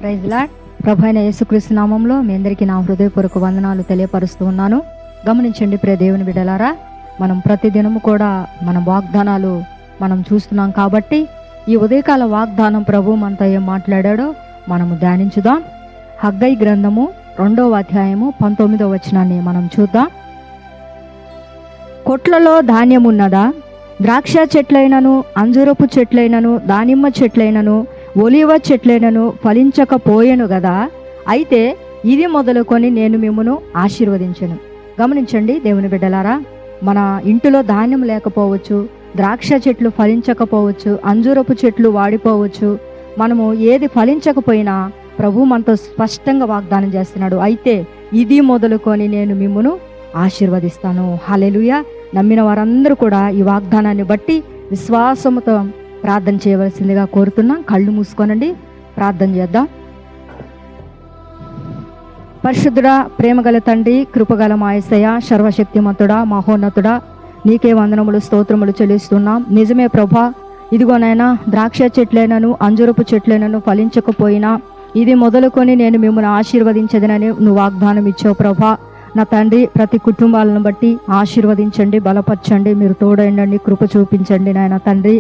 Praise lord. ప్రభు అయిన యేసుక్రీస్తు నామంలో మీ అందరికీ నా హృదయపూర్వక వందనాలు తెలియపరుస్తూ ఉన్నాను. గమనించండి ప్రియ దేవుని బిడ్డలారా, మనం ప్రతిదినము కూడా మన వాగ్దానాలు మనం చూస్తున్నాం కాబట్టి ఈ ఉదయకాల వాగ్దానం ప్రభు మనతో ఏం మాట్లాడాడో మనము ధ్యానించుదాం. హగ్గై గ్రంథము 2వ అధ్యాయము 19వ వచనాన్ని మనం చూద్దాం. కొట్లలో ధాన్యమున్నదా? ద్రాక్ష చెట్లైనను, అంజూరపు చెట్లైనను, దానిమ్మ చెట్లైనను, ఒలివ చెట్లైనను ఫలించకపోయెను గదా. అయితే ఇది మొదలుకొని నేను మిమ్మును ఆశీర్వదించెను. గమనించండి దేవుని బిడ్డలారా, మన ఇంటిలో ధాన్యం లేకపోవచ్చు, ద్రాక్ష చెట్లు ఫలించకపోవచ్చు, అంజూరపు చెట్లు వాడిపోవచ్చు. మనము ఏది ఫలించకపోయినా ప్రభు మనతో స్పష్టంగా వాగ్దానం చేస్తున్నాడు. అయితే ఇది మొదలుకొని నేను మిమ్మును ఆశీర్వదిస్తాను. హల్లెలూయా. నమ్మిన వారందరూ కూడా ఈ వాగ్దానాన్ని బట్టి విశ్వాసముతో ప్రార్థన చేయవలసిందిగా కోరుతున్నాం. కళ్ళు మూసుకోనండి, ప్రార్థన చేద్దాం. పరిశుద్ధుడా, ప్రేమగల తండ్రి, కృపగల మా యేసయ్య, సర్వశక్తిమంతుడా, మహోన్నతుడా, నీకే వందనములు స్తోత్రములు చెల్లిస్తున్నాం. నిజమే ప్రభా, ఇదిగోనైనా ద్రాక్ష చెట్లైనను, అంజురపు చెట్లైనను ఫలించకపోయినా ఇది మొదలుకొని నేను మిమ్మల్ని ఆశీర్వదించదనని నువ్వు వాగ్దానం ఇచ్చావు ప్రభా. నా తండ్రి, ప్రతి కుటుంబాలను బట్టి ఆశీర్వదించండి, బలపరచండి, మీరు తోడండి, కృప చూపించండి నాయన తండ్రి.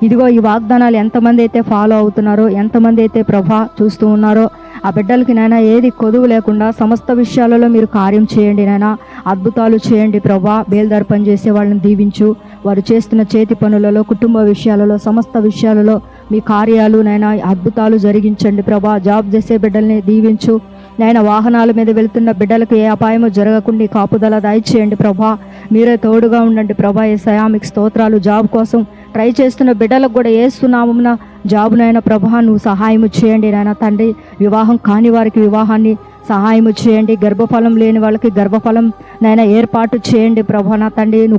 ఇదిగో ఈ వాగ్దానాలు ఎంతమంది అయితే ఫాలో అవుతున్నారో, ఎంతమంది అయితే ప్రభా చూస్తూ ఉన్నారో, ఆ బిడ్డలకి నాయన ఏది కొదువు లేకుండా సమస్త విషయాలలో మీరు కార్యం చేయండి నాయన, అద్భుతాలు చేయండి ప్రభా. బేల్దారి పని చేసే వాళ్ళని దీవించు, వారు చేస్తున్న చేతి పనులలో, కుటుంబ విషయాలలో, సమస్త విషయాలలో మీ కార్యాలు నాయన అద్భుతాలు జరిగించండి ప్రభా. జాబ్ చేసే బిడ్డల్ని దీవించు నాయన, వాహనాల మీద వెళ్తున్న బిడ్డలకు ఏ అపాయము జరగకుండా కాపుదల దయచేయండి ప్రభా. మీరే తోడుగా ఉండండి ప్రభా. యేసయ్యా మీకు స్తోత్రాలు. జాబ్ కోసం ట్రై చేస్తున్న బిడ్డలకు కూడా యేసునామమున జాబునైనా ప్రభా నువ్వు సహాయము చేయండి నాయన తండ్రి. వివాహం కాని వారికి వివాహాన్ని సహాయము చేయండి. గర్భఫలం లేని వాళ్ళకి గర్భఫలం నైనా ఏర్పాటు చేయండి ప్రభా. నా తండ్రి, నువ్వు